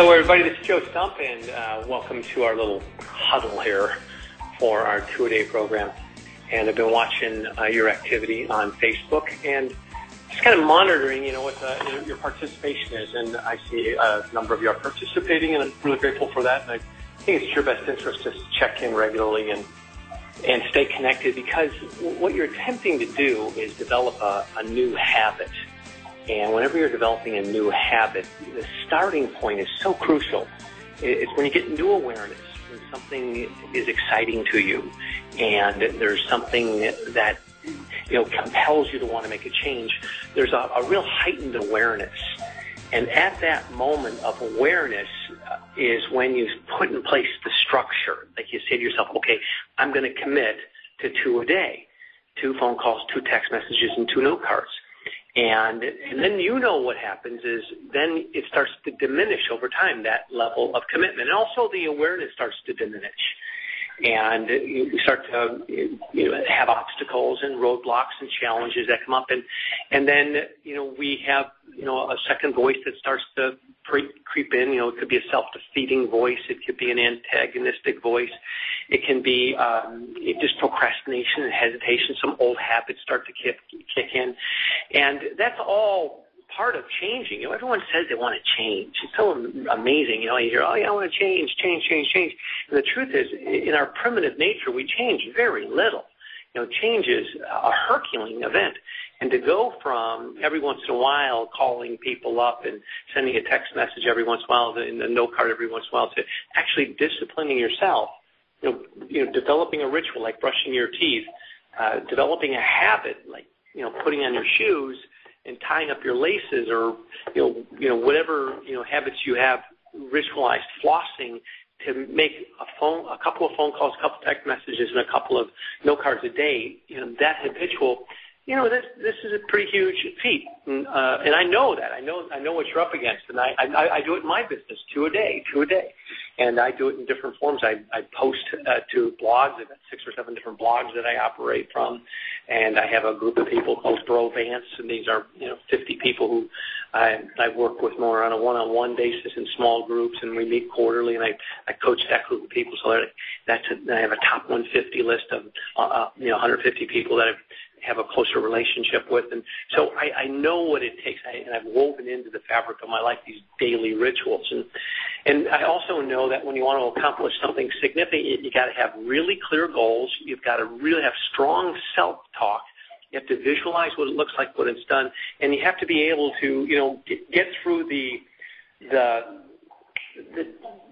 Hello, everybody. This is Joe Stump, and welcome to our little huddle here for our 2-a-day program. And I've been watching your activity on Facebook and just kind of monitoring, what your participation is. And I see a number of you are participating, and I'm really grateful for that. And I think it's your best interest to check in regularly and stay connected, because what you're attempting to do is develop a new habit. And whenever you're developing a new habit, the starting point is so crucial. It's when you get new awareness, when something is exciting to you, and there's something that compels you to want to make a change. There's a real heightened awareness, and at that moment of awareness is when you put in place the structure. Like you say to yourself, okay, I'm going to commit to 2 a day, 2 phone calls, 2 text messages, and 2 note cards. And then what happens is then it starts to diminish over time, that level of commitment. And also the awareness starts to diminish. And you start to have obstacles and roadblocks and challenges that come up. And then, we have, a second voice that starts to creep in. It could be a self-defeating voice. It could be an antagonistic voice. It can be just procrastination and hesitation. Some old habits start to kick in. And that's all part of changing. Everyone says they want to change. It's so amazing. You hear, oh, yeah, I want to change. And the truth is, in our primitive nature, we change very little. Change is a Herculean event. And to go from every once in a while calling people up and sending a text message every once in a while and a note card every once in a while to actually disciplining yourself, developing a ritual like brushing your teeth, developing a habit like, putting on your shoes and tying up your laces, or, whatever, habits you have ritualized, flossing, to make a couple of phone calls, a couple of text messages, and a couple of note cards a day, that habitual, this is a pretty huge feat. And I know that. I know what you're up against. And I do it in my business, 2 a day. And I do it in different forms. I post to blogs. I've got 6 or 7 different blogs that I operate from. And I have a group of people called Bro Vance, and these are 50 people who I work with more on a one-on-one basis in small groups, and we meet quarterly, and I coach that group of people. So I have a top 150 list of 150 people that I have a closer relationship with. And so I know what it takes, and I've woven into the fabric of my life these daily rituals. And I also know that when you want to accomplish something significant, you got to have really clear goals. You've got to really have strong self-talk. You have to visualize what it looks like when it's done, and you have to be able to, get through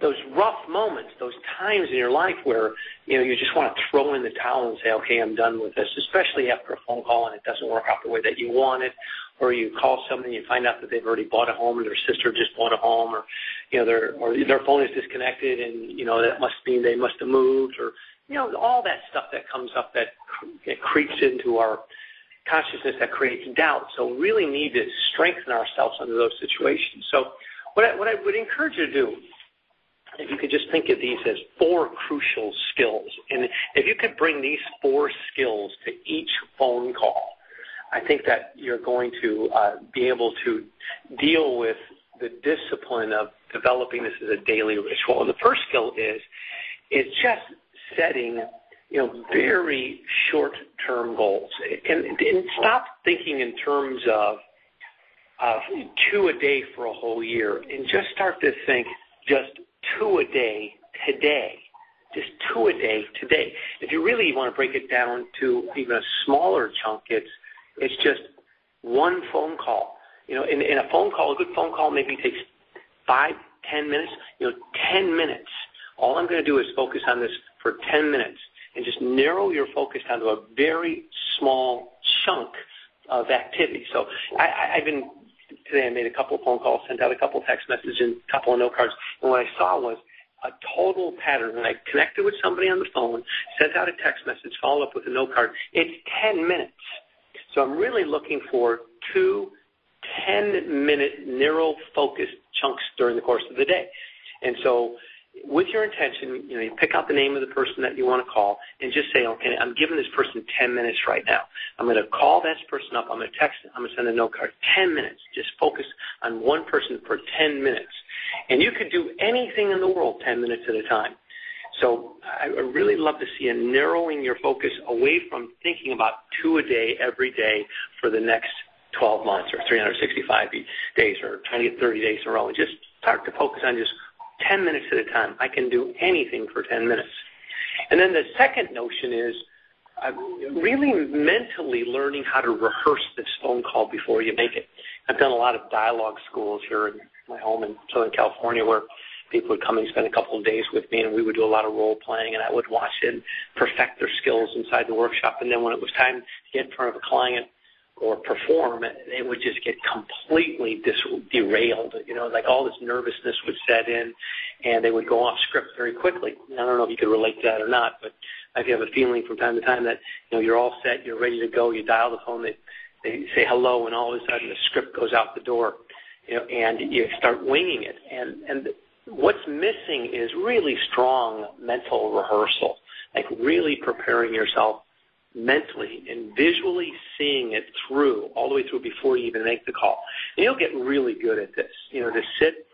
those rough moments, those times in your life where, you just want to throw in the towel and say, okay, I'm done with this, especially after a phone call and it doesn't work out the way that you want it, or you call somebody and you find out that they've already bought a home and their sister just bought a home, or, their phone is disconnected and, that must mean they must have moved, or, all that stuff that comes up that creeps into our consciousness that creates doubt. So we really need to strengthen ourselves under those situations. So what I would encourage you to do, if you could just think of these as 4 crucial skills, and if you could bring these 4 skills to each phone call, I think that you're going to be able to deal with the discipline of developing this as a daily ritual. And the first skill is just setting very short-term goals, and stop thinking in terms of 2 a day for a whole year, and just start to think just 2 a day today. Just 2 a day today. If you really want to break it down to even a smaller chunk, it's just 1 phone call. In a phone call, a good phone call maybe takes 5-10 minutes. 10 minutes. All I'm going to do is focus on this for 10 minutes and just narrow your focus down to a very small chunk of activity. So today I made a couple of phone calls, sent out a couple of text messages, and a couple of note cards. And what I saw was a total pattern. When I connected with somebody on the phone, sent out a text message, followed up with a note card, it's 10 minutes. So I'm really looking for 2 10-minute narrow focused chunks during the course of the day. And so with your intention, you pick out the name of the person that you want to call and just say, okay, I'm giving this person 10 minutes right now. I'm going to call this person up. I'm going to text them. I'm going to send a note card. 10 minutes. Just focus on one person for 10 minutes. And you could do anything in the world 10 minutes at a time. So I really love to see you narrowing your focus away from thinking about 2 a day every day for the next 12 months or 365 days or trying to get 30 days in a row. And just start to focus on just 10 minutes at a time. I can do anything for 10 minutes. And then the second notion is really mentally learning how to rehearse this phone call before you make it. I've done a lot of dialogue schools here in my home in Southern California where people would come and spend a couple of days with me, and we would do a lot of role playing, and I would watch them perfect their skills inside the workshop. And then when it was time to get in front of a client or perform, they would just get completely derailed. Like all this nervousness would set in, and they would go off script very quickly. I don't know if you could relate to that or not, but I have a feeling from time to time that you're all set, you're ready to go, you dial the phone, they say hello, and all of a sudden the script goes out the door, and you start winging it. And what's missing is really strong mental rehearsal, like really preparing yourself mentally and visually seeing it through, all the way through before you even make the call. And you'll get really good at this, to sit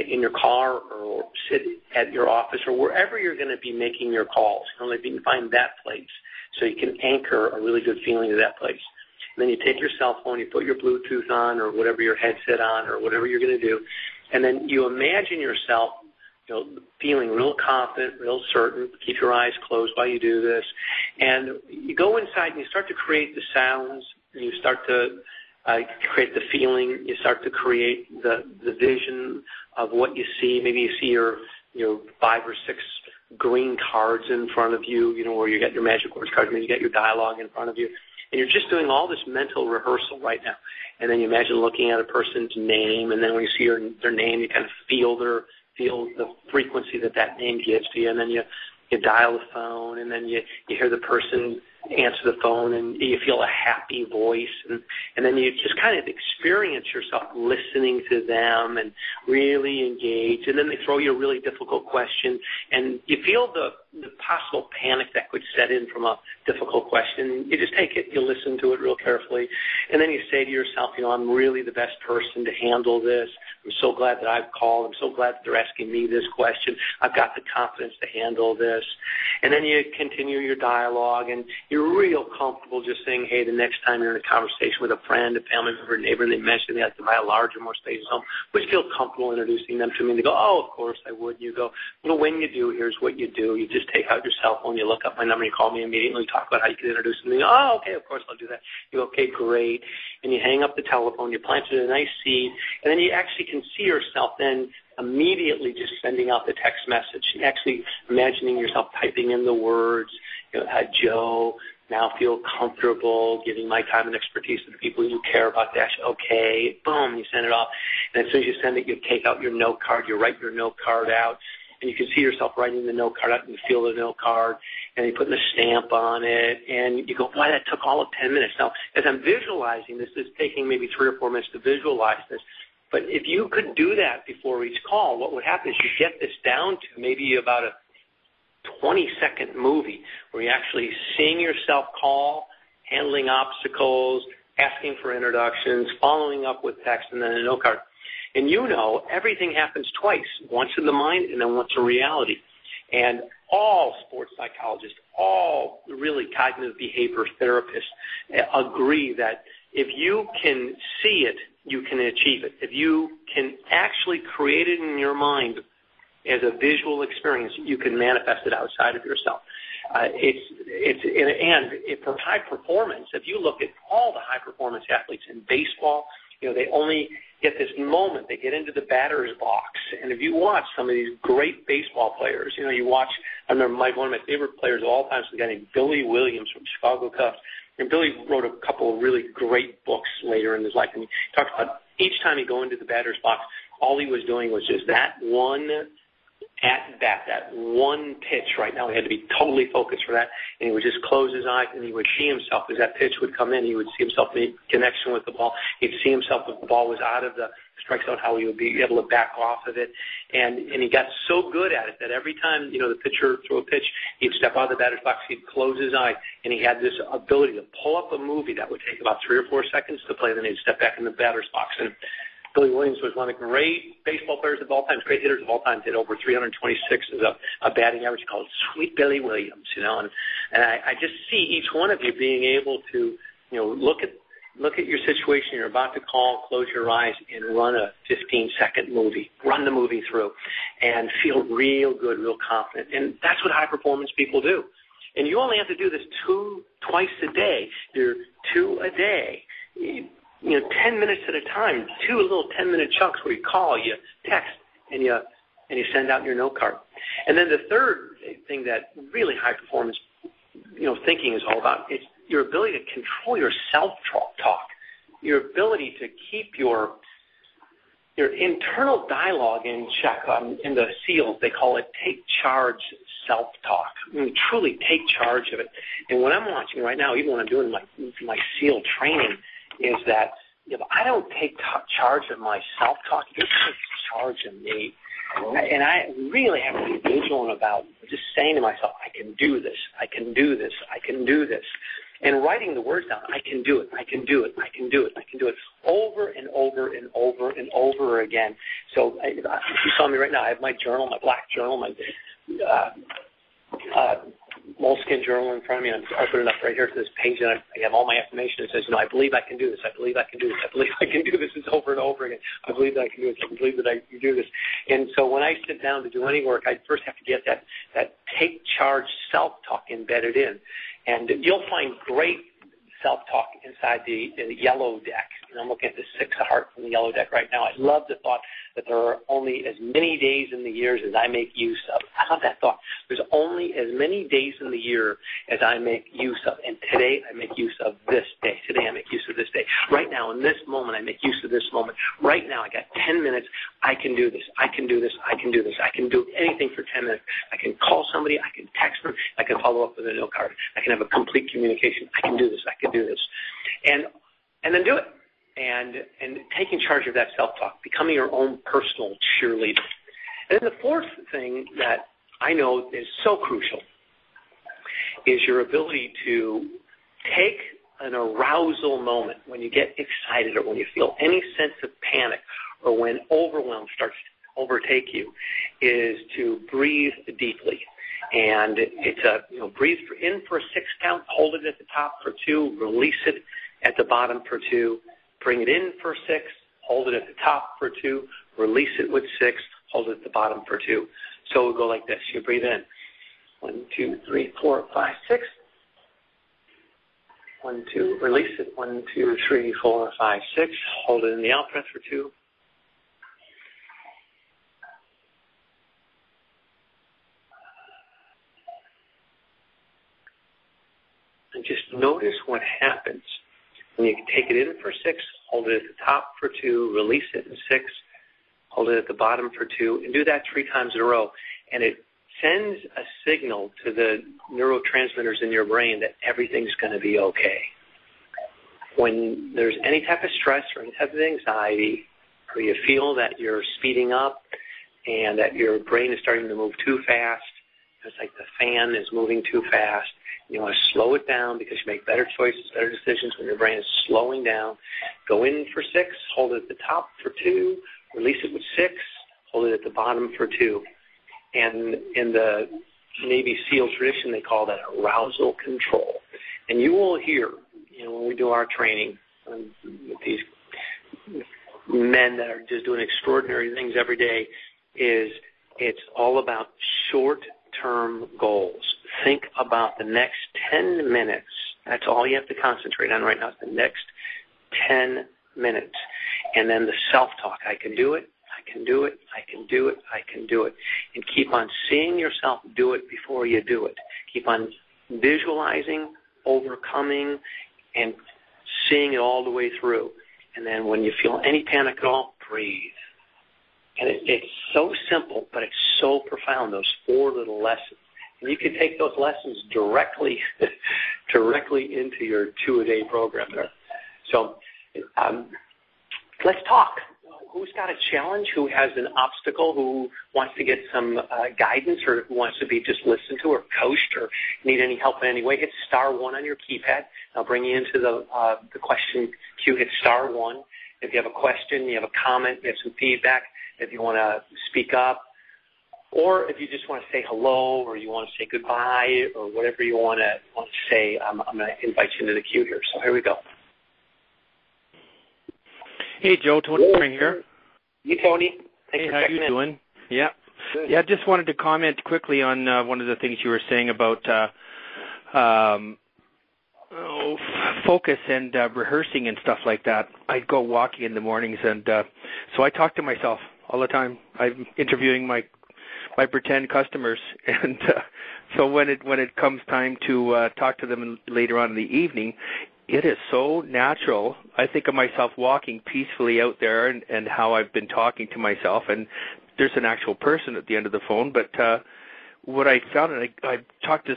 in your car or sit at your office or wherever you're going to be making your calls. If you can find that place so you can anchor a really good feeling to that place. And then you take your cell phone, you put your Bluetooth on or whatever your headset on or whatever you're going to do, and then you imagine yourself feeling real confident, real certain. Keep your eyes closed while you do this. And you go inside and you start to create the sounds. You start to create the feeling. You start to create the vision of what you see. Maybe you see your 5 or 6 green cards in front of you, where you got your magic words cards. Maybe you got your dialogue in front of you. And you're just doing all this mental rehearsal right now. And then you imagine looking at a person's name, and then when you see their name, you kind of feel the frequency that name gives to you, and then you dial the phone, and then you hear the person answer the phone, and you feel a happy voice, and then you just kind of experience yourself listening to them and really engage, and then they throw you a really difficult question, and you feel the possible panic that could set in from a difficult question. You just take it, you listen to it real carefully, and then you say to yourself, I'm really the best person to handle this. I'm so glad that I've called. I'm so glad that they're asking me this question. I've got the confidence to handle this. And then you continue your dialogue, and you're real comfortable just saying, hey, the next time you're in a conversation with a friend, a family member, a neighbor, and they mention they have to buy a larger, more spacious home, would you feel comfortable introducing them to me? And they go, oh, of course I would. And you go, well, when you do, here's what you do. You just take out your cell phone, you look up my number, you call me immediately, you talk about how you can introduce them. And you go, oh, okay, of course I'll do that. You go, okay, great. And you hang up the telephone, you plant it in a nice seed, and then you actually can see yourself then immediately just sending out the text message, actually imagining yourself typing in the words, Joe, now feel comfortable giving my time and expertise to the people you care about. Dash, okay, boom, you send it off. And as soon as you send it, you take out your note card, you write your note card out, and you can see yourself writing the note card out, and you feel the note card, and you're putting a stamp on it, and you go, boy, that took all of 10 minutes. Now, as I'm visualizing this, it's taking maybe 3 or 4 minutes to visualize this. But if you could do that before each call, what would happen is you get this down to maybe about a 20-second movie where you're actually seeing yourself call, handling obstacles, asking for introductions, following up with text, and then a note card. And everything happens twice, once in the mind and then once in reality. And all sports psychologists, all really cognitive behavior therapists agree that if you can see it, you can achieve it. If you can actually create it in your mind as a visual experience, you can manifest it outside of yourself. For high performance, if you look at all the high performance athletes in baseball, they only get this moment. They get into the batter's box. And if you watch some of these great baseball players, you watch, I remember one of my favorite players of all time is a guy named Billy Williams from Chicago Cubs. And Billy wrote a couple of really great books later in his life. And he talked about each time he'd go into the batter's box, all he was doing was just that one at-bat, that one pitch right now. He had to be totally focused for that. And he would just close his eyes, and he would see himself as that pitch would come in. He would see himself make connection with the ball. He'd see himself if the ball was out of the strike zone, how he would be able to back off of it. And he got so good at it that every time, the pitcher threw a pitch, he'd step out of the batter's box, he'd close his eye, and he had this ability to pull up a movie that would take about 3 or 4 seconds to play, then he'd step back in the batter's box. And Billy Williams was one of the great baseball players of all time, great hitters of all time, hit over 326 as a batting average, called Sweet Billy Williams, and I just see each one of you being able to, look at your situation you're about to call, close your eyes, and run a 15-second movie. Run the movie through and feel real good, real confident. And that's what high-performance people do. And you only have to do this twice a day. You're 2 a day. 10 minutes at a time, 2 little 10-minute chunks where you call, you text, and you send out your note card. And then the third thing that really high-performance thinking is all about, it's your ability to control your self-talk, your ability to keep your internal dialogue in check. In the SEALs, they call it take charge self-talk. Truly take charge of it. And what I'm watching right now, even when I'm doing my SEAL training, is that if I don't take charge of my self-talk, it takes charge of me. And I really have to be vigilant about just saying to myself, I can do this, I can do this, I can do this. And writing the words down, I can do it, I can do it, I can do it, I can do it, over and over and over and over again. So if you saw me right now, I have my journal, my black journal, my moleskin journal in front of me, and I'm opening it up right here to this page, and I have all my affirmation. It says, I believe I can do this. I believe I can do this. I believe I can do this. It's over and over again. I believe that I can do this. I believe that I can do this. And so when I sit down to do any work, I first have to get that take charge self-talk embedded in. And you'll find great self-talk inside the yellow deck. I'm looking at the 6 of hearts in the yellow deck right now. I love the thought that there are only as many days in the year as I make use of. I love that thought. There's only as many days in the year as I make use of. And today I make use of this day. Today I make use of this day. Right now, in this moment, I make use of this moment. Right now, I got 10 minutes. I can do this. I can do this. I can do this. I can do anything for 10 minutes. I can call somebody. I can text them. I can follow up with a note card. I can have a complete communication. I can do this. I can do this. And then do it. And taking charge of that self-talk, becoming your own personal cheerleader. And then the fourth thing that I know is so crucial is your ability to take an arousal moment when you get excited or when you feel any sense of panic or when overwhelm starts to overtake you, is to breathe deeply. And it's breathe in for a 6 count, hold it at the top for 2, release it at the bottom for 2. Bring it in for 6, hold it at the top for 2, release it with 6, hold it at the bottom for 2. So we'll go like this. You breathe in. 1, 2, 3, 4, 5, 6. 1, 2, release it. 1, 2, 3, 4, 5, 6. Hold it in the out breath for 2. And just notice what happens. And you can take it in for 6, hold it at the top for 2, release it in 6, hold it at the bottom for 2, and do that 3 times in a row. And it sends a signal to the neurotransmitters in your brain that everything's going to be okay. When there's any type of stress or any type of anxiety, or you feel that you're speeding up and that your brain is starting to move too fast, it's like the fan is moving too fast, you want to slow it down because you make better choices, better decisions when your brain is slowing down. Go in for 6, hold it at the top for 2, release it with 6, hold it at the bottom for 2. And in the Navy SEAL tradition, they call that arousal control. And you will hear, when we do our training with these men that are just doing extraordinary things every day, it's all about short-term goals. Think about the next 10 minutes. That's all you have to concentrate on right now is the next 10 minutes. And then the self-talk. I can do it. I can do it. I can do it. I can do it. And keep on seeing yourself do it before you do it. Keep on visualizing, overcoming, and seeing it all the way through. And then when you feel any panic at all, breathe. And it's so simple, but it's so profound, those 4 little lessons. And you can take those lessons directly into your 2-a-day program there. So let's talk. who's got a challenge, who has an obstacle, who wants to get some guidance, or who wants to be just listened to or coached, or need any help in any way, hit *1 on your keypad. I'll bring you into the question queue. Hit *1. If you have a question, you have a comment, you have some feedback, if you want to speak up, or if you just want to say hello, or you want to say goodbye, or whatever you want to say, I'm going to invite you into the queue here. So here we go. Hey, Joe, Tony here. You, Tony. Thanks hey, for how you in. doing? Yeah. Good. Yeah, just wanted to comment quickly on one of the things you were saying about focus and rehearsing and stuff like that. I'd go walking in the mornings, and so I talk to myself all the time. I'm interviewing my pretend customers, and so when it comes time to talk to them later on in the evening, it is so natural. I think of myself walking peacefully out there, and how I've been talking to myself, and there's an actual person at the end of the phone. But what I found, and I talked a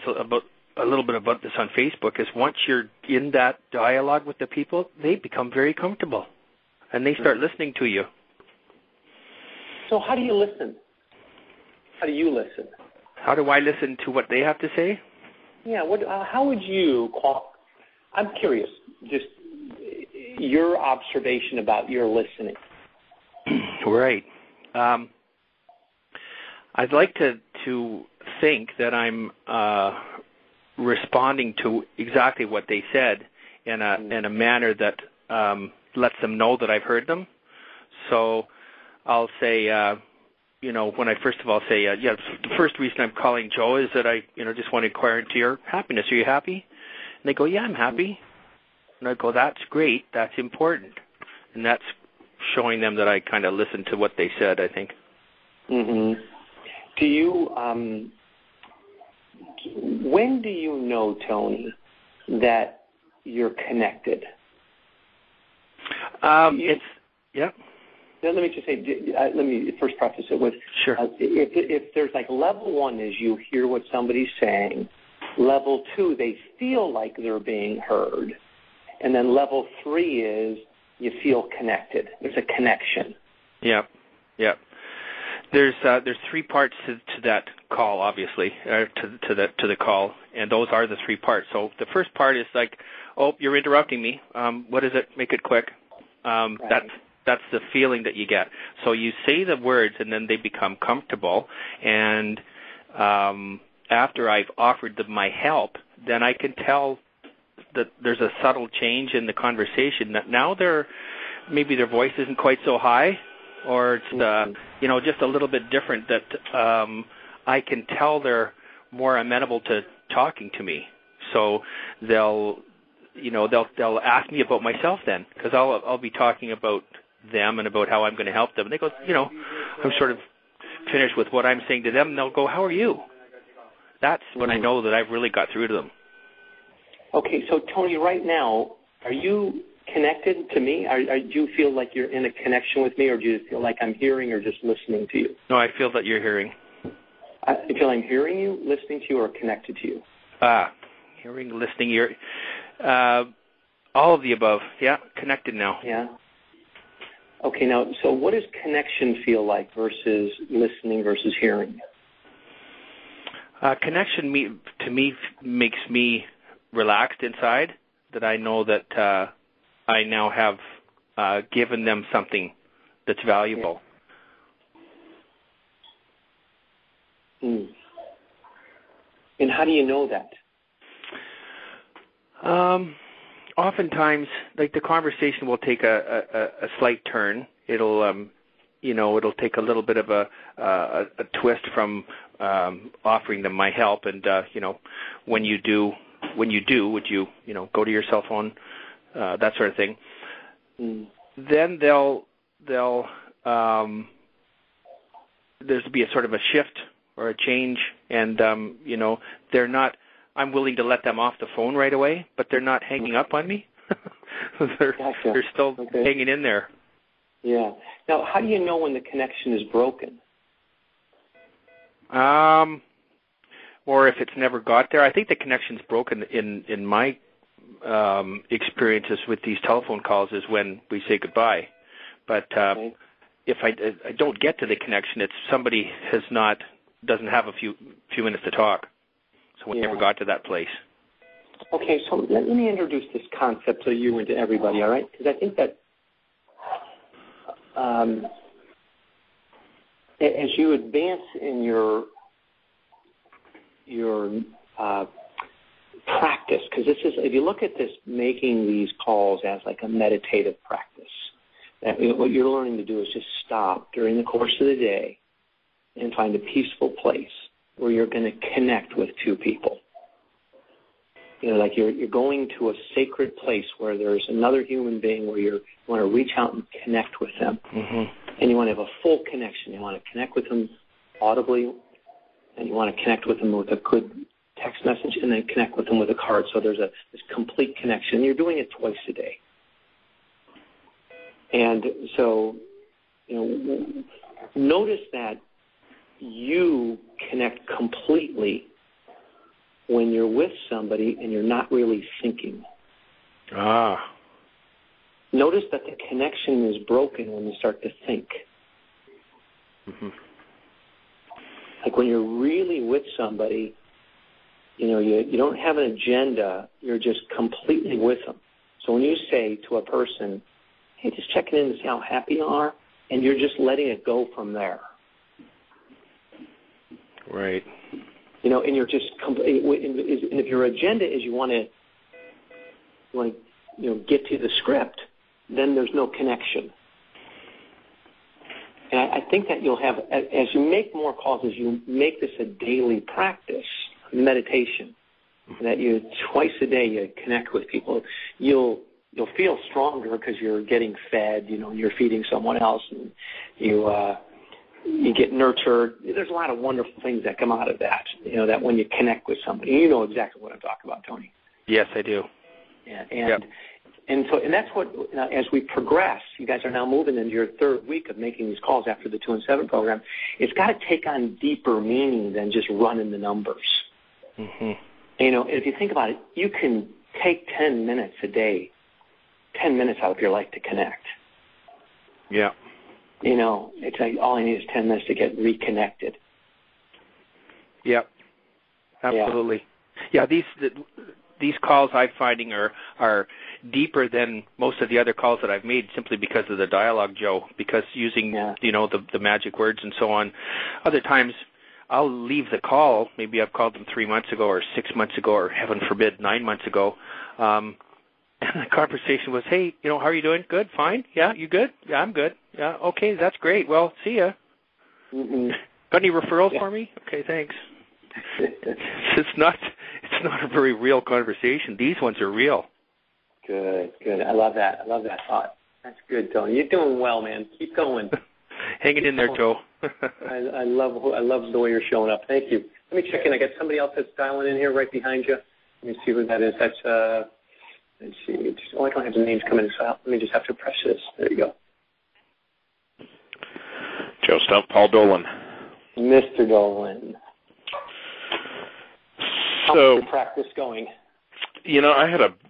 little bit about this on Facebook, is once you're in that dialogue with the people, they become very comfortable, and they start listening to you. So how do you listen? How do you listen? How do I listen to what they have to say? Yeah. How would you I'm curious, just your observation about your listening. Right. I'd like to think that I'm responding to exactly what they said in a manner that lets them know that I've heard them. So I'll say, when I first of all say, the first reason I'm calling Joe is that I, just want to inquire into your happiness. Are you happy? And they go, yeah, I'm happy. And I go, that's great. That's important. And that's showing them that I kind of listened to what they said, I think. Mm-hmm. Do you, when do you know, Tony, that you're connected? Yeah. Now, let me just say, let me first preface it with, sure. If there's like level 1 is you hear what somebody's saying, level 2, they feel like they're being heard. And then level 3 is you feel connected. There's a connection. Yeah. There's 3 parts to that call, obviously, to the call, and those are the 3 parts. So the first part is like, oh, you're interrupting me. What is it? Make it quick. Right. That's the feeling that you get. So you say the words, and then they become comfortable, and after I've offered them my help, then I can tell that there's a subtle change in the conversation, that now maybe their voice isn't quite so high, or it's just a little bit different, that I can tell they're more amenable to talking to me. So they'll ask me about myself then, because I'll be talking about them and about how I'm going to help them. And they go, I'm sort of finished with what I'm saying to them, and they'll go, how are you? That's when I know that I've really got through to them. Okay, so Tony, right now, are you connected to me? Do you feel like you're in a connection with me, or do you feel like I'm hearing or just listening to you? No, I feel that you're hearing. I feel I'm hearing you, listening to you, or connected to you? Hearing, listening, all of the above. Yeah, connected now. Yeah. Okay, now, so what does connection feel like versus listening versus hearing? Connection to me makes me relaxed inside, that I know that I now have given them something that's valuable. Yeah. And how do you know that? Oftentimes, like, the conversation will take a slight turn. It'll take a little bit of a twist from offering them my help, and when you do, would you go to your cell phone, that sort of thing. Then there'll be a sort of a shift or a change, and they're not. I'm willing to let them off the phone right away, but they're not hanging up on me. They're still hanging in there. Yeah. Now, how do you know when the connection is broken? Or if it's never got there. I think the connection's broken in my experiences with these telephone calls is when we say goodbye. But if I don't get to the connection, it's somebody doesn't have a few minutes to talk. So we never got to that place. Okay, so let me introduce this concept to you and to everybody, all right? Because I think that as you advance in your practice, because this is, if you look at this, making these calls as like a meditative practice, that what you're learning to do is just stop during the course of the day and find a peaceful place where you're going to connect with two people. Like you're going to a sacred place where there's another human being where you want to reach out and connect with them. Mm-hmm. And you want to have a full connection. You want to connect with them audibly, and you want to connect with them with a good text message, and then connect with them with a card. So there's this complete connection. And you're doing it twice a day. And so, notice that you connect completely when you're with somebody and you're not really thinking. Notice that the connection is broken when you start to think. Mm-hmm. Like when you're really with somebody, you don't have an agenda, you're just completely with them. So when you say to a person, hey, just checking in to see how happy you are, and you're just letting it go from there. Right. And you're just and if your agenda is you want to get to the script, then there's no connection. And I think that you'll have, as you make more calls, as you make this a daily practice, meditation, that you twice a day you connect with people, you'll feel stronger because you're getting fed, you're feeding someone else, and you get nurtured. There's a lot of wonderful things that come out of that, that when you connect with somebody. You know exactly what I'm talking about, Tony. Yes, I do. Yeah, and that's what, as we progress, you guys are now moving into your third week of making these calls after the 2 and 7 program. It's got to take on deeper meaning than just running the numbers. Mm-hmm. If you think about it, you can take 10 minutes a day, 10 minutes out of your life to connect. Yeah. It's like all I need is 10 minutes to get reconnected. Yeah, absolutely. Yeah, these calls I'm finding are deeper than most of the other calls that I've made simply because of the dialogue, Joe, because using, the magic words and so on. Other times I'll leave the call, maybe I've called them 3 months ago or 6 months ago or, heaven forbid, 9 months ago, and the conversation was, hey, how are you doing? Good, fine. Yeah, you good? Yeah, I'm good. Yeah, okay, that's great. Well, see ya. Mm-hmm. Got any referrals for me? Okay, thanks. It's not a very real conversation. These ones are real. Good. I love that thought. That's good, Tony. You're doing well, man. Keep going. Hanging in there, Joe. I love the way you're showing up. Thank you. Let me check in. I got somebody else that's dialing in here right behind you. Let me see who that is. That's let's see. I don't have the names coming in, so let me just have to press this. There you go. Joe Stump, Paul Dolan. Mr. Dolan. How's your practice going? I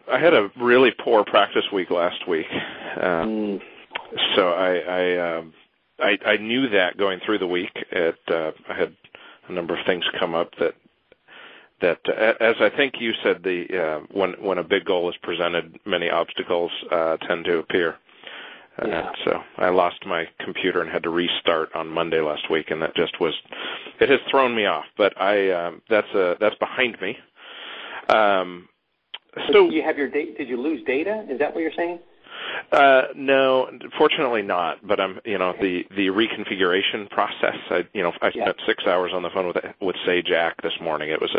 had a really poor practice week last week. So I knew that going through the week. I had a number of things come up that as I think you said, when a big goal is presented, many obstacles tend to appear. So I lost my computer and had to restart on Monday last week, and it has thrown me off. But that's behind me. So you have your data? Did you lose data? Is that what you're saying? No, fortunately not. But I'm, the reconfiguration process. I spent 6 hours on the phone with Sajak this morning. It was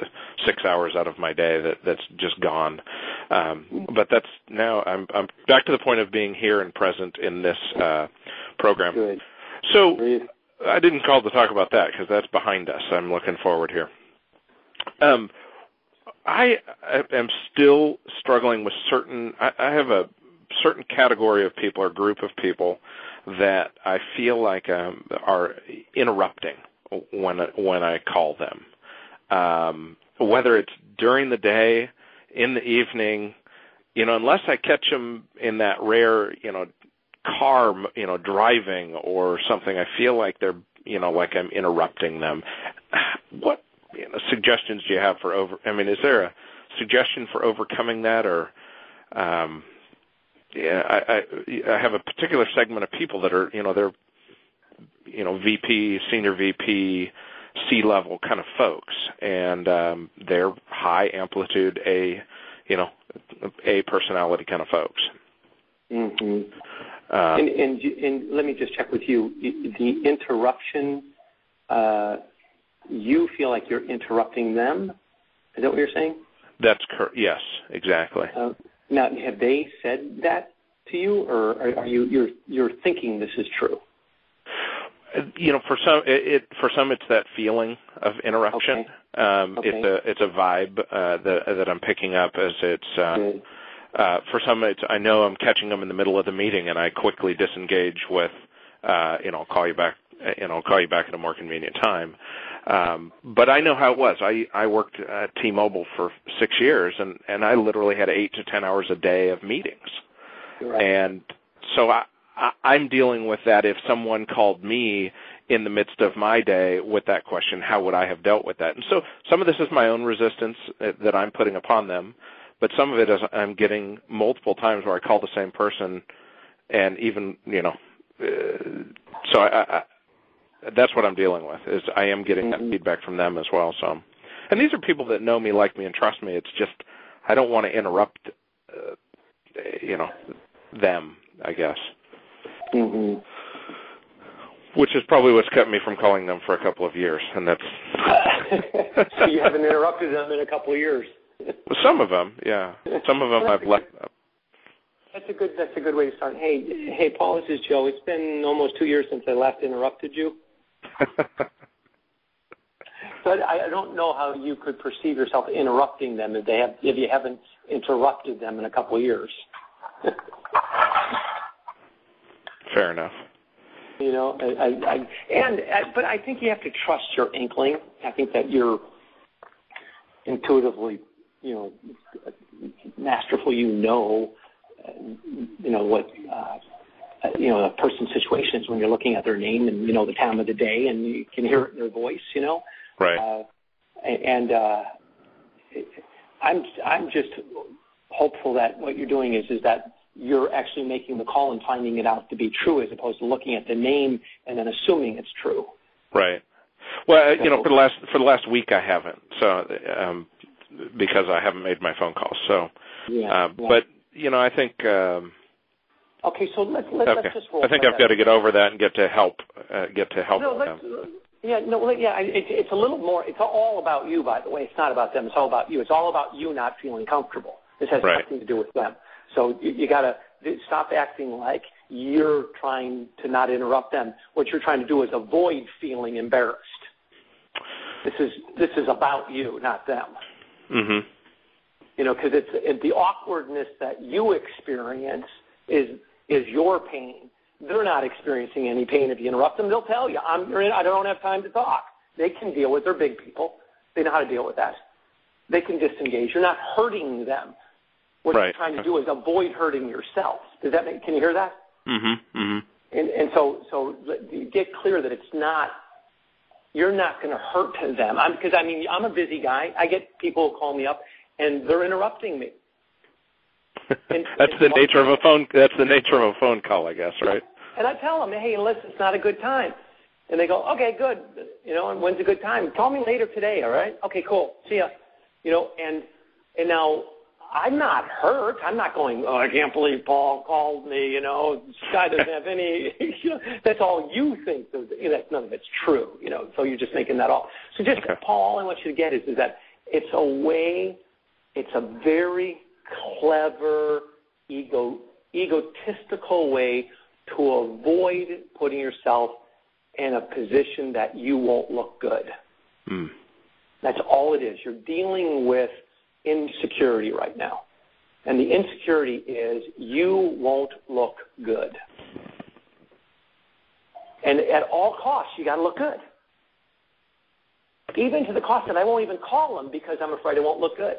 6 hours out of my day that's just gone. But that's now I'm back to the point of being here and present in this program. Good. So I didn't call to talk about that because that's behind us. I'm looking forward here. I am still struggling with I have a certain category of people or group of people that I feel like are interrupting when I call them. Whether it's during the day, in the evening, unless I catch them in that rare, car, driving or something, I feel like they're, like I'm interrupting them. What suggestions do you have for is there a suggestion for overcoming that, or I have a particular segment of people that are, they're, VP, senior VP, C-level kind of folks, and they're high amplitude A personality kind of folks. Mm-hmm. And let me just check with you. The interruption, you feel like you're interrupting them? Is that what you're saying? That's correct. Yes, exactly. Now, have they said that to you, or are you're thinking this is true? For some it's that feeling of interruption. Okay. It's a vibe that I'm picking up as it's. For some, I know I'm catching them in the middle of the meeting, and I quickly disengage with, I'll call you back. I'll call you back at a more convenient time. But I know how it was. I worked at T-Mobile for 6 years, and I literally had 8 to 10 hours a day of meetings. Right. And so I'm dealing with that. If someone called me in the midst of my day with that question, how would I have dealt with that? And so some of this is my own resistance that I'm putting upon them, but some of it is I'm getting multiple times where I call the same person, and even, so I that's what I'm dealing with, is I am getting that feedback from them as well. So, and these are people that know me, like me, and trust me. It's just I don't want to interrupt, them, I guess. Mm-hmm. Which is probably what's kept me from calling them for a couple of years, and that's. So you haven't interrupted them in a couple of years. Some of them, yeah. Some of them I've left. That's a good way to start. Hey, Paul, this is Joe. It's been almost 2 years since I last interrupted you. So I don't know how you could perceive yourself interrupting them if you haven't interrupted them in a couple of years. Fair enough. But I think you have to trust your inkling. I think that you're intuitively, masterful. What a person's situation is when you're looking at their name and the time of the day, and you can hear it in their voice. Right. I'm just hopeful that what you're doing is that you're actually making the call and finding it out to be true, as opposed to looking at the name and then assuming it's true. Right. Well, for the last week I haven't, so because I haven't made my phone calls. So, yeah. But I think. Okay, so let's just roll. I think I've got to get over that and get to help. It's a little more. It's all about you, by the way. It's not about them. It's all about you. It's all about you not feeling comfortable. This has nothing to do with them. So you got to stop acting like you're trying to not interrupt them. What you're trying to do is avoid feeling embarrassed. This is about you, not them. Mm-hmm. Because it's the awkwardness that you experience is your pain. They're not experiencing any pain if you interrupt them. They'll tell you, I don't have time to talk. They can deal with. They're big people. They know how to deal with that. They can disengage. You're not hurting them. What you're trying to do is avoid hurting yourself. Can you hear that? Mm-hmm. Mm-hmm. And so get clear that you're not going to hurt them. Because I'm a busy guy. I get people who call me up and they're interrupting me. That's the nature of a phone. That's the nature of a phone call, I guess, right? And I tell them, hey, listen, it's not a good time. And they go, okay, good. And when's a good time? Call me later today, all right? Okay, cool. See ya. And now I'm not hurt. I'm not going, I can't believe Paul called me. This guy doesn't have any. That's all you think. None of it's true. So you're just making that up. So Paul, all I want you to get is that it's a very clever, egotistical way to avoid putting yourself in a position that you won't look good. Mm. That's all it is. You're dealing with insecurity right now. And the insecurity is you won't look good. And at all costs, you got to look good. Even to the cost that I won't even call them because I'm afraid I won't look good.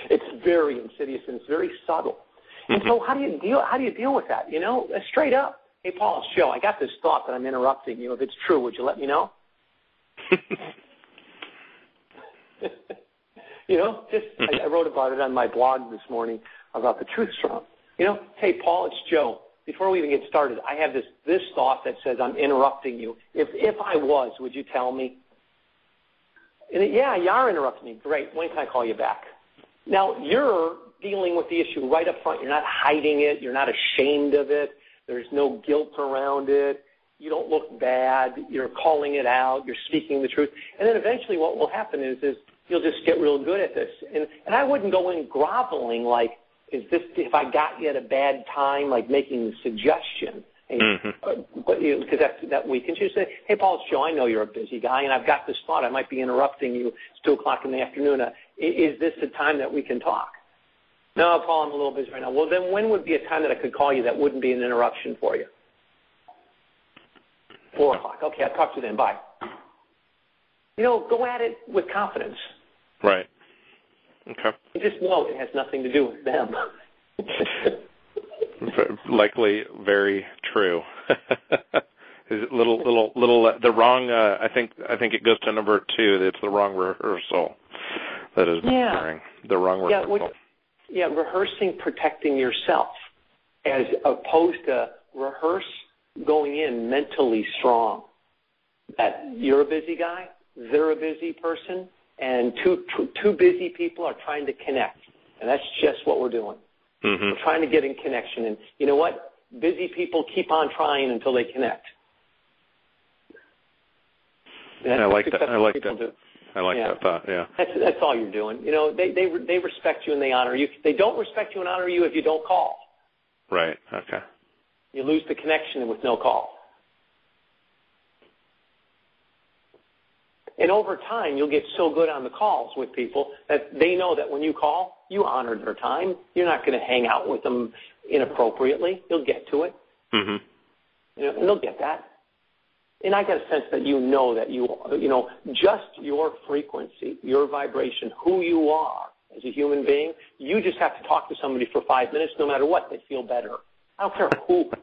It's very insidious and it's very subtle. And so how do you deal with that? Straight up. Hey, Paul, it's Joe. I got this thought that I'm interrupting you. If it's true, would you let me know? I wrote about it on my blog this morning about the truth serum. Hey, Paul, it's Joe. Before we even get started, I have this thought that says I'm interrupting you. If I was, would you tell me? And yeah, you are interrupting me. Great. When can I call you back? Now, you're dealing with the issue right up front. You're not hiding it. You're not ashamed of it. There's no guilt around it. You don't look bad. You're calling it out. You're speaking the truth. And then eventually what will happen is you'll just get real good at this. And I wouldn't go in groveling like, if I got you at a bad time, like making the suggestion. Because that weakens you. Say, hey, Paul, it's Joe. I know you're a busy guy, and I've got this thought. I might be interrupting you. It's 2 o'clock in the afternoon. Is this the time that we can talk? No, Paul, I'm a little busy right now. Well, then when would be a time that I could call you that wouldn't be an interruption for you? 4 o'clock. Okay, I'll talk to you then. Bye. Go at it with confidence. Right. Okay. You just know it has nothing to do with them. Likely very true. Is it little the wrong? I think it goes to number 2. It's the wrong rehearsal that is occurring. The wrong rehearsal. Rehearsing protecting yourself as opposed to rehearse going in mentally strong. That you're a busy guy, they're a busy person, and two busy people are trying to connect, and that's just what we're doing. We're trying to get in connection, and you know what? Busy people keep on trying until they connect. I like that. I like that. I like that thought. Yeah. That's all you're doing. They respect you and they honor you. They don't respect you and honor you if you don't call. Right. Okay. You lose the connection with no call. And over time, you'll get so good on the calls with people that they know that when you call, you honor their time. You're not going to hang out with them inappropriately. You'll get to it. And they'll get that. And I get a sense that that just your frequency, your vibration, who you are as a human being, you just have to talk to somebody for 5 minutes, no matter what, they feel better. I don't care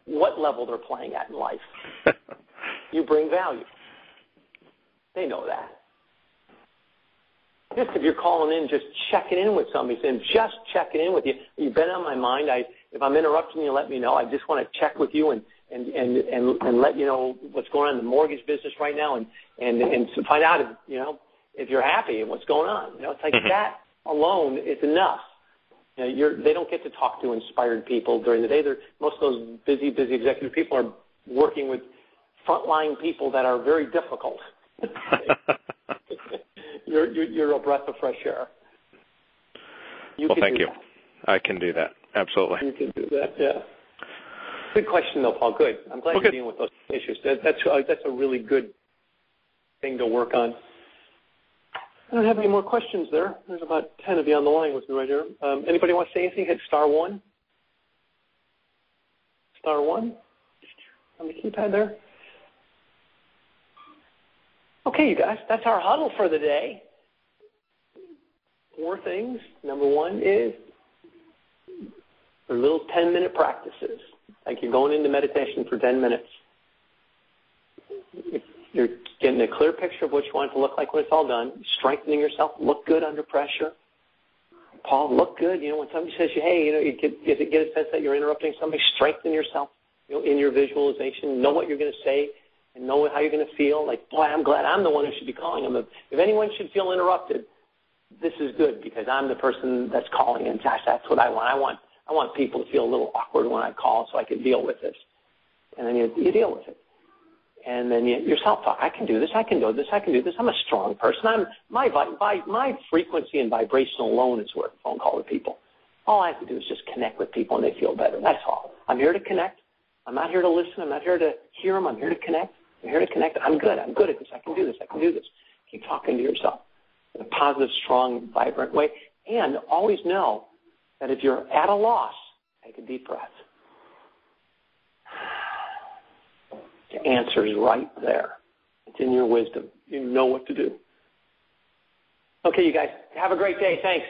what level they're playing at in life. You bring value. They know that. Just if you're calling in, just checking in with somebody, saying, just checking in with you. You've been on my mind. If I'm interrupting you, let me know. I just want to check with you and let you know what's going on in the mortgage business right now and to find out if you're happy and what's going on. It's like that alone is enough. They don't get to talk to inspired people during the day. Most of those busy executive people are working with frontline people that are very difficult. You're a breath of fresh air. Thank you. I can do that. Absolutely. You can do that, yeah. Good question, though, Paul. Good. I'm glad you're dealing with those issues. That's a really good thing to work on. I don't have any more questions there. There's about 10 of you on the line with me right here. Anybody want to say anything? Hit star 1. Star 1 on the keypad there. Okay, you guys, that's our huddle for the day. 4 things. Number 1 is they're little 10-minute practices. Like you're going into meditation for 10 minutes. You're getting a clear picture of what you want it to look like when it's all done. Strengthening yourself. Look good under pressure. Paul, look good. When somebody says, hey, you get a sense that you're interrupting somebody, strengthen yourself in your visualization. Know what you're going to say and know how you're going to feel. Like, boy, I'm glad I'm the one who should be calling them. If anyone should feel interrupted, this is good because I'm the person that's calling. And, gosh, that's what I want. I want people to feel a little awkward when I call so I can deal with this. And then you deal with it. And then your self-talk. I can do this. I can do this. I can do this. I'm a strong person. My frequency and vibration alone is worth a phone call with people. All I have to do is just connect with people and they feel better. That's all. I'm here to connect. I'm not here to listen. I'm not here to hear them. I'm here to connect. I'm here to connect. I'm good. I'm good at this. I can do this. I can do this. Keep talking to yourself in a positive, strong, vibrant way. And always know that if you're at a loss, take a deep breath. The answer is right there. It's in your wisdom. You know what to do. Okay, you guys, have a great day. Thanks.